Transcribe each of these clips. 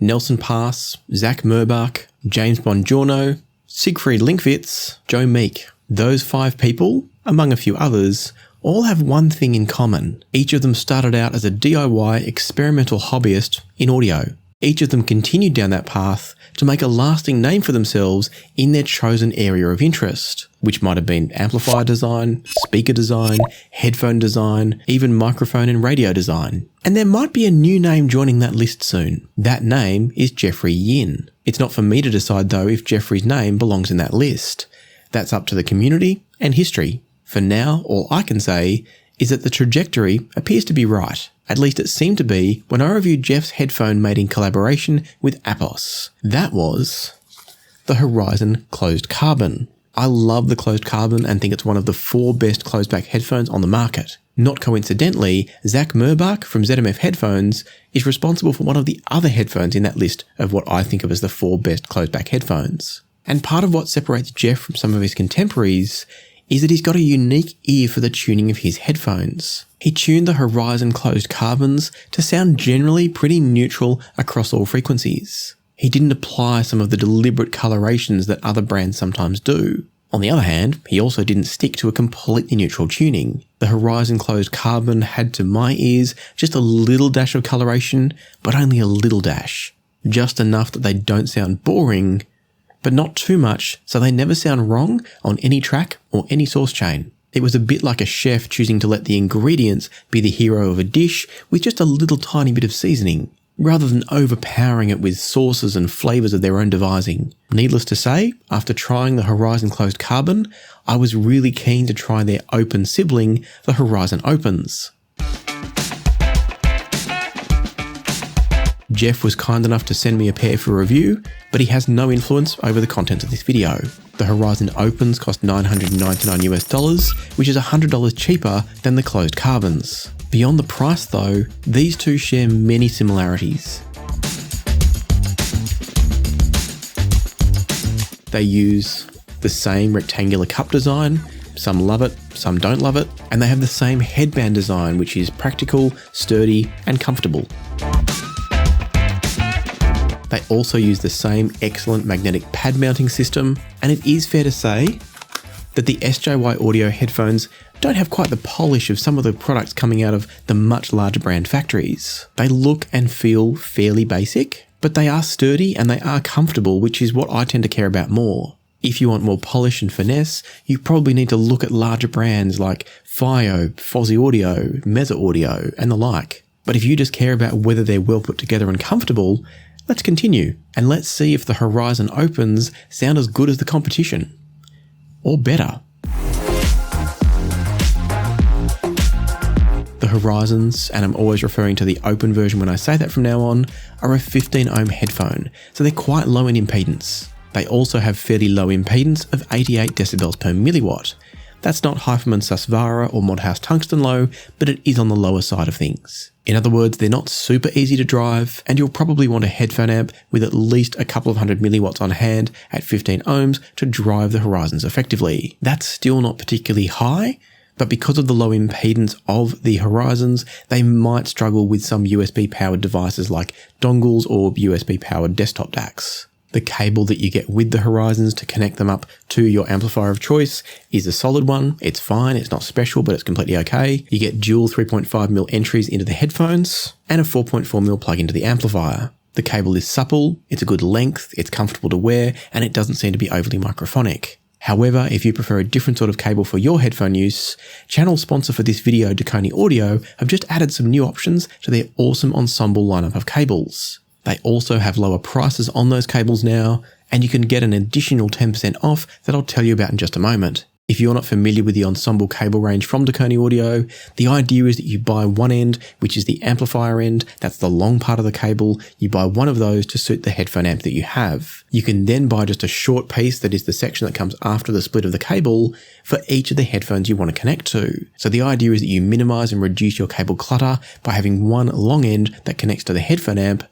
Nelson Pass, Zach Murbach, James Bongiorno, Siegfried Linkwitz, Joe Meek. Those 5 people, among a few others, all have one thing in common. Each of them started out as a DIY experimental hobbyist in audio. Each of them continued down that path to make a lasting name for themselves in their chosen area of interest, which might have been amplifier design, speaker design, headphone design, even microphone and radio design. And there might be a new name joining that list soon. That name is Jeffrey Yin. It's not for me to decide though if Jeffrey's name belongs in that list. That's up to the community and history. For now, all I can say is that the trajectory appears to be right. At least it seemed to be when I reviewed Jeff's headphone made in collaboration with Apos. That was the Horizon Closed Carbon. I love the Closed Carbon and think it's one of the 4 best closed back headphones on the market. Not coincidentally, Zach Murbach from ZMF Headphones is responsible for one of the other headphones in that list of what I think of as the 4 best closed back headphones. And part of what separates Jeff from some of his contemporaries is that he's got a unique ear for the tuning of his headphones. He tuned the Horizon Closed Carbons to sound generally pretty neutral across all frequencies. He didn't apply some of the deliberate colorations that other brands sometimes do. On the other hand, he also didn't stick to a completely neutral tuning. The Horizon Closed Carbon had, to my ears, just a little dash of coloration, but only a little dash. Just enough that they don't sound boring, but not too much so they never sound wrong on any track or any source chain. It was a bit like a chef choosing to let the ingredients be the hero of a dish with just a little tiny bit of seasoning, rather than overpowering it with sauces and flavours of their own devising. Needless to say, after trying the Horizon Closed Carbon, I was really keen to try their open sibling, the Horizon Opens. Jeff was kind enough to send me a pair for review, but he has no influence over the content of this video. The Horizon Opens cost $999 US, which is $100 cheaper than the Closed Carbons. Beyond the price though, these two share many similarities. They use the same rectangular cup design, some love it, some don't love it, and they have the same headband design, which is practical, sturdy, and comfortable. They also use the same excellent magnetic pad mounting system, and it is fair to say that the SJY Audio headphones don't have quite the polish of some of the products coming out of the much larger brand factories. They look and feel fairly basic, but they are sturdy and they are comfortable, which is what I tend to care about more. If you want more polish and finesse, you probably need to look at larger brands like FiiO, Fozzy Audio, Meze Audio, and the like. But if you just care about whether they're well put together and comfortable, let's continue, and let's see if the Horizon Opens sound as good as the competition. Or better. The Horizons, and I'm always referring to the open version when I say that from now on, are a 15 ohm headphone, so they're quite low in impedance. They also have fairly low impedance of 88 decibels per milliwatt. That's not Hyperman Susvara or Modhouse Tungsten low, but it is on the lower side of things. In other words, they're not super easy to drive, and you'll probably want a headphone amp with at least a couple of hundred milliwatts on hand at 15 ohms to drive the Horizons effectively. That's still not particularly high, but because of the low impedance of the Horizons, they might struggle with some USB-powered devices like dongles or USB-powered desktop DACs. The cable that you get with the Horizons to connect them up to your amplifier of choice is a solid one. It's fine, it's not special, but it's completely okay. You get dual 3.5mm entries into the headphones and a 4.4mm plug into the amplifier. The cable is supple, it's a good length, it's comfortable to wear, and it doesn't seem to be overly microphonic. However, if you prefer a different sort of cable for your headphone use, channel sponsor for this video, Deconi Audio, have just added some new options to their awesome ensemble lineup of cables. They also have lower prices on those cables now, and you can get an additional 10% off that I'll tell you about in just a moment. If you're not familiar with the ensemble cable range from Deconi Audio, the idea is that you buy one end, which is the amplifier end, that's the long part of the cable. You buy one of those to suit the headphone amp that you have. You can then buy just a short piece that is the section that comes after the split of the cable for each of the headphones you want to connect to. So the idea is that you minimize and reduce your cable clutter by having one long end that connects to the headphone amp,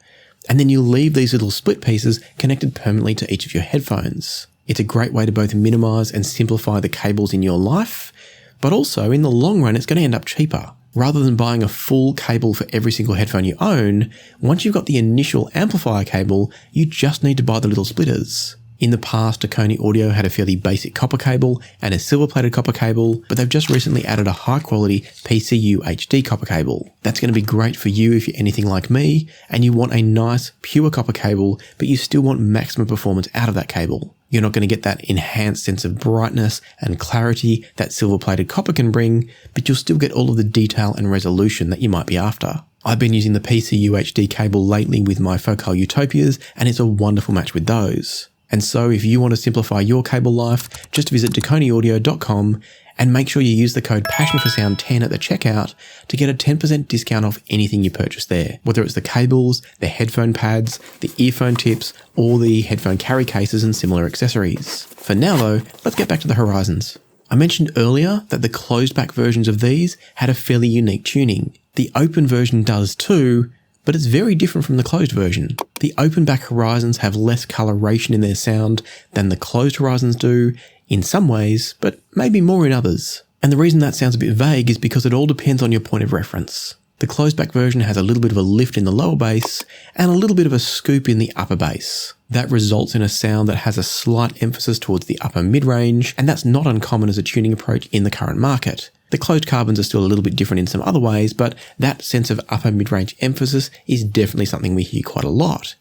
and then you leave these little split pieces connected permanently to each of your headphones. It's a great way to both minimize and simplify the cables in your life, but also in the long run it's going to end up cheaper. Rather than buying a full cable for every single headphone you own, once you've got the initial amplifier cable, you just need to buy the little splitters. In the past, Saucony Audio had a fairly basic copper cable and a silver-plated copper cable, but they've just recently added a high-quality PCU HD copper cable. That's going to be great for you if you're anything like me and you want a nice, pure copper cable, but you still want maximum performance out of that cable. You're not going to get that enhanced sense of brightness and clarity that silver-plated copper can bring, but you'll still get all of the detail and resolution that you might be after. I've been using the PCU HD cable lately with my FiiO Utopias, and it's a wonderful match with those. And so if you want to simplify your cable life, just visit DaconyAudio.com and make sure you use the code PassionForSound10 at the checkout to get a 10% discount off anything you purchase there, whether it's the cables, the headphone pads, the earphone tips, or the headphone carry cases and similar accessories. For now though, let's get back to the Horizons. I mentioned earlier that the closed back versions of these had a fairly unique tuning. The open version does too, but it's very different from the closed version. The open back Horizons have less coloration in their sound than the closed Horizons do in some ways, but maybe more in others. And the reason that sounds a bit vague is because it all depends on your point of reference. The closed back version has a little bit of a lift in the lower bass and a little bit of a scoop in the upper bass. That results in a sound that has a slight emphasis towards the upper mid-range, and that's not uncommon as a tuning approach in the current market. The closed carbons are still a little bit different in some other ways, but that sense of upper mid-range emphasis is definitely something we hear quite a lot.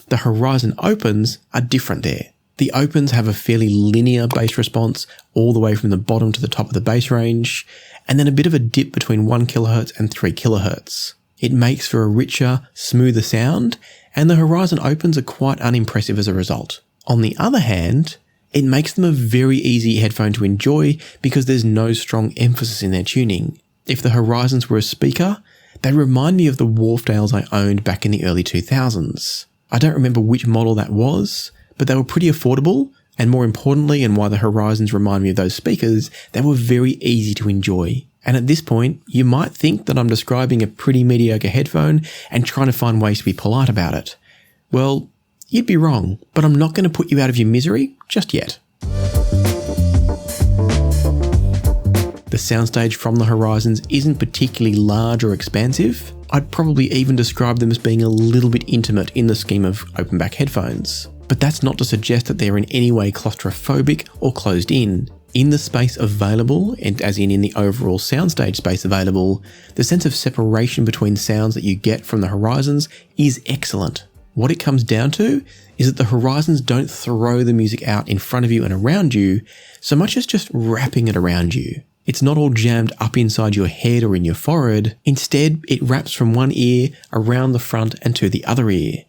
The Horizon Opens are different there. The Opens have a fairly linear bass response all the way from the bottom to the top of the bass range, and then a bit of a dip between 1 kHz and 3 kHz. It makes for a richer, smoother sound, and the Horizon Opens are quite unimpressive as a result. On the other hand, it makes them a very easy headphone to enjoy because there's no strong emphasis in their tuning. If the Horizons were a speaker, they remind me of the Wharfdales I owned back in the early 2000s. I don't remember which model that was, but they were pretty affordable, and more importantly, and why the Horizons remind me of those speakers, they were very easy to enjoy. And at this point, you might think that I'm describing a pretty mediocre headphone and trying to find ways to be polite about it. Well, you'd be wrong, but I'm not going to put you out of your misery just yet. The soundstage from the Horizons isn't particularly large or expansive. I'd probably even describe them as being a little bit intimate in the scheme of open back headphones. But that's not to suggest that they're in any way claustrophobic or closed in. In the space available, and as in the overall soundstage space available, the sense of separation between sounds that you get from the Horizons is excellent. What it comes down to is that the Horizons don't throw the music out in front of you and around you so much as just wrapping it around you. It's not all jammed up inside your head or in your forehead. Instead, it wraps from one ear around the front and to the other ear.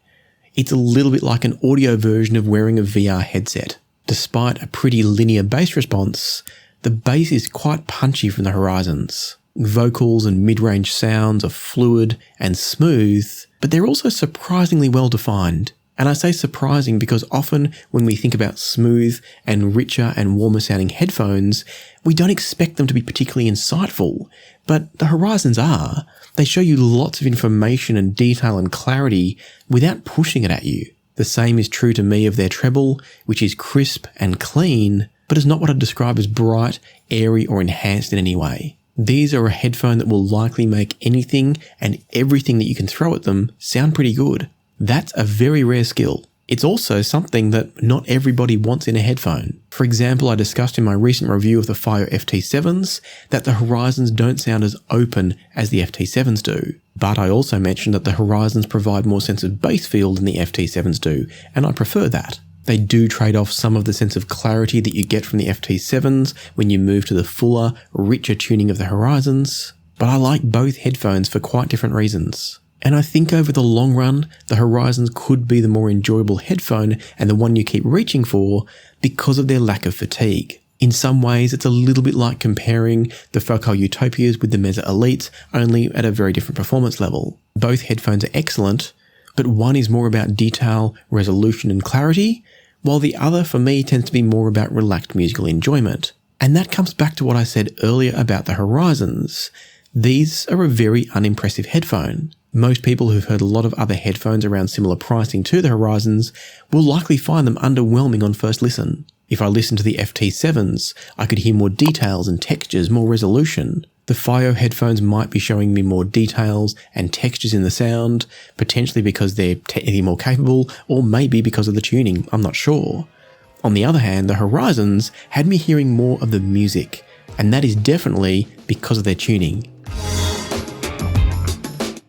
It's a little bit like an audio version of wearing a VR headset. Despite a pretty linear bass response, the bass is quite punchy from the Horizons. Vocals and mid-range sounds are fluid and smooth, but they're also surprisingly well defined. And I say surprising because often when we think about smooth and richer and warmer sounding headphones, we don't expect them to be particularly insightful, but the Horizons are. They show you lots of information and detail and clarity without pushing it at you. The same is true to me of their treble, which is crisp and clean, but is not what I'd describe as bright, airy, or enhanced in any way. These are a headphone that will likely make anything and everything that you can throw at them sound pretty good. That's a very rare skill. It's also something that not everybody wants in a headphone. For example, I discussed in my recent review of the FiiO FT7s that the Horizons don't sound as open as the FT7s do. But I also mentioned that the Horizons provide more sense of bass feel than the FT7s do, and I prefer that. They do trade off some of the sense of clarity that you get from the FT7s when you move to the fuller, richer tuning of the Horizons, but I like both headphones for quite different reasons. And I think over the long run, the Horizons could be the more enjoyable headphone and the one you keep reaching for because of their lack of fatigue. In some ways, it's a little bit like comparing the FiiO Utopias with the Meze Elites, only at a very different performance level. Both headphones are excellent, but one is more about detail, resolution and clarity, while the other for me tends to be more about relaxed musical enjoyment. And that comes back to what I said earlier about the Horizons. These are a very unimpressive headphone. Most people who've heard a lot of other headphones around similar pricing to the Horizons will likely find them underwhelming on first listen. If I listened to the FT7s, I could hear more details and textures, more resolution. The FiiO headphones might be showing me more details and textures in the sound, potentially because they're technically more capable, or maybe because of the tuning, I'm not sure. On the other hand, the Horizons had me hearing more of the music, and that is definitely because of their tuning.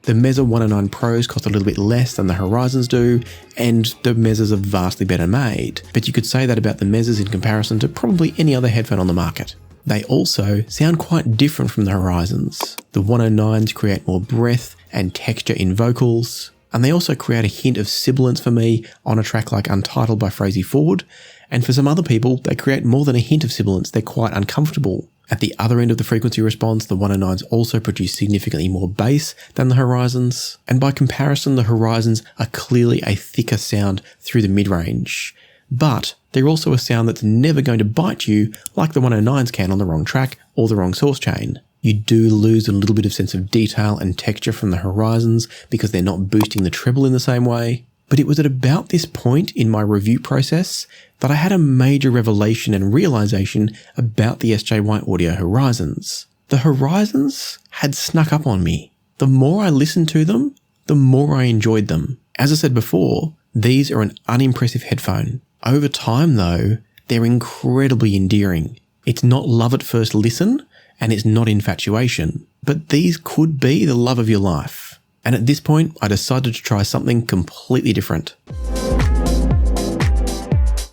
The Meze 109 Pros cost a little bit less than the Horizons do, and the Mezes are vastly better made, but you could say that about the Mezes in comparison to probably any other headphone on the market. They also sound quite different from the Horizons. The 109s create more breadth and texture in vocals, and they also create a hint of sibilance for me on a track like Untitled by Frazey Ford, and for some other people, they create more than a hint of sibilance, they're quite uncomfortable. At the other end of the frequency response, the 109s also produce significantly more bass than the Horizons, and by comparison, the Horizons are clearly a thicker sound through the mid-range. But they're also a sound that's never going to bite you like the 109s can on the wrong track or the wrong source chain. You do lose a little bit of sense of detail and texture from the Horizons because they're not boosting the treble in the same way. But it was at about this point in my review process that I had a major revelation and realization about the SJY Audio Horizons. The Horizons had snuck up on me. The more I listened to them, the more I enjoyed them. As I said before, these are an unimpressive headphone. Over time though, they're incredibly endearing. It's not love at first listen, and it's not infatuation, but these could be the love of your life. And at this point, I decided to try something completely different.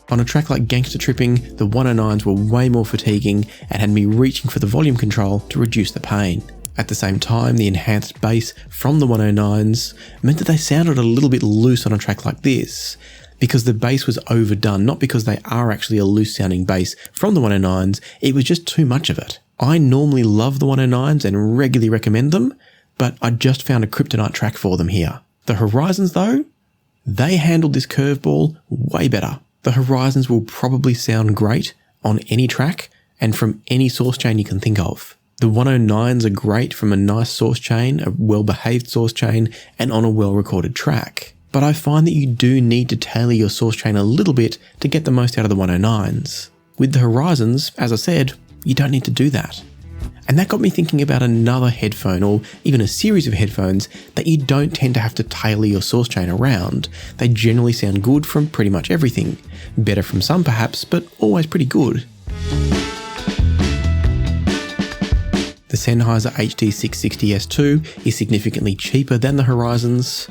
On a track like Gangster Tripping, the 109s were way more fatiguing and had me reaching for the volume control to reduce the pain. At the same time, the enhanced bass from the 109s meant that they sounded a little bit loose on a track like this, because the bass was overdone, not because they are actually a loose sounding bass from the 109s, it was just too much of it. I normally love the 109s and regularly recommend them, but I just found a kryptonite track for them here. The Horizons though, they handled this curveball way better. The Horizons will probably sound great on any track and from any source chain you can think of. The 109s are great from a nice source chain, a well-behaved source chain, and on a well-recorded track. But I find that you do need to tailor your source chain a little bit to get the most out of the 109s. With the Horizons, as I said, you don't need to do that. And that got me thinking about another headphone, or even a series of headphones, that you don't tend to have to tailor your source chain around. They generally sound good from pretty much everything. Better from some perhaps, but always pretty good. The Sennheiser HD660S2 is significantly cheaper than the Horizons,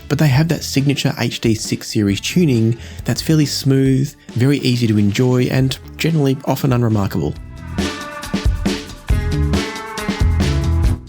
but they have that signature HD6 series tuning that's fairly smooth, very easy to enjoy, and generally often unremarkable.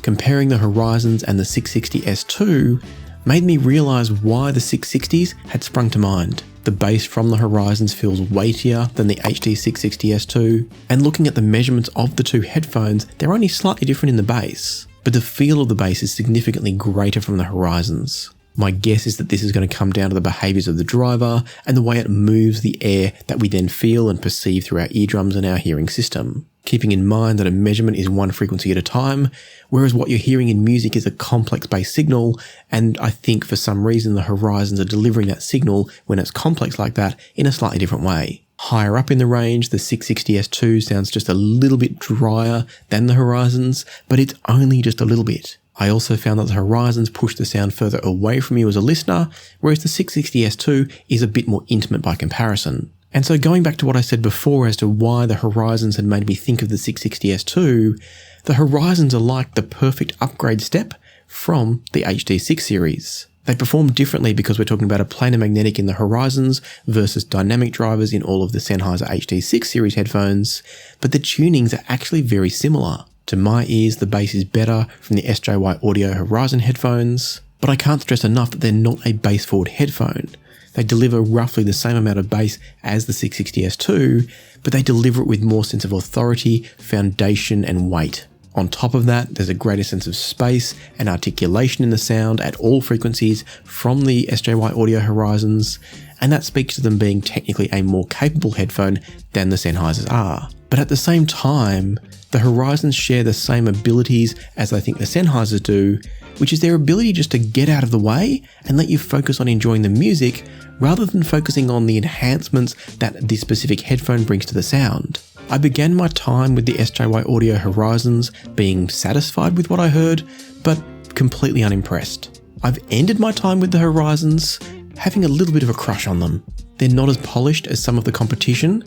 Comparing the Horizons and the 660S2 made me realise why the 660s had sprung to mind. The bass from the Horizons feels weightier than the HD660S2, and looking at the measurements of the two headphones, they're only slightly different in the bass, but the feel of the bass is significantly greater from the Horizons. My guess is that this is going to come down to the behaviours of the driver and the way it moves the air that we then feel and perceive through our eardrums and our hearing system. Keeping in mind that a measurement is one frequency at a time, whereas what you're hearing in music is a complex bass signal, and I think for some reason the Horizons are delivering that signal when it's complex like that in a slightly different way. Higher up in the range, the 660S2 sounds just a little bit drier than the Horizons, but it's only just a little bit. I also found that the Horizons push the sound further away from you as a listener, whereas the 660S2 is a bit more intimate by comparison. And so going back to what I said before as to why the Horizons had made me think of the 660S2, the Horizons are like the perfect upgrade step from the HD6 series. They perform differently because we're talking about a planar magnetic in the Horizons versus dynamic drivers in all of the Sennheiser HD6 series headphones, but the tunings are actually very similar. To my ears, the bass is better from the SJY Audio Horizon headphones, but I can't stress enough that they're not a bass-forward headphone. They deliver roughly the same amount of bass as the 660S2, but they deliver it with more sense of authority, foundation, and weight. On top of that, there's a greater sense of space and articulation in the sound at all frequencies from the SJY Audio Horizons, and that speaks to them being technically a more capable headphone than the Sennheisers are. But at the same time, the Horizons share the same abilities as I think the Sennheisers do, which is their ability just to get out of the way and let you focus on enjoying the music rather than focusing on the enhancements that this specific headphone brings to the sound. I began my time with the SJY Audio Horizons being satisfied with what I heard, but completely unimpressed. I've ended my time with the Horizons having a little bit of a crush on them. They're not as polished as some of the competition,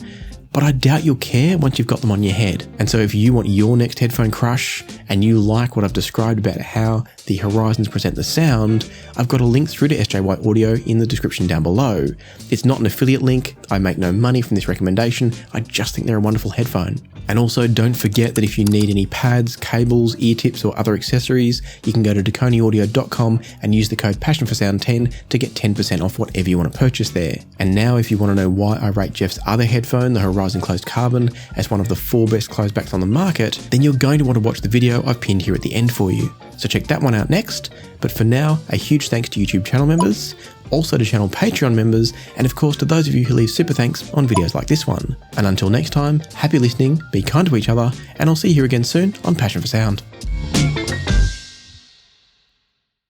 but I doubt you'll care once you've got them on your head. And so if you want your next headphone crush and you like what I've described about how the Horizons present the sound, I've got a link through to SJY Audio in the description down below. It's not an affiliate link. I make no money from this recommendation. I just think they're a wonderful headphone. And also don't forget that if you need any pads, cables, ear tips or other accessories, you can go to DaconiAudio.com and use the code PassionForSound10 to get 10% off whatever you want to purchase there. And now if you want to know why I rate Jeff's other headphone, the Horizon Closed Carbon, as one of the 4 best closebacks on the market, then you're going to want to watch the video I've pinned here at the end for you. So check that one out next. But for now, a huge thanks to YouTube channel members, also to channel Patreon members, and of course to those of you who leave super thanks on videos like this one. And until next time, happy listening, be kind to each other, and I'll see you here again soon on Passion for Sound.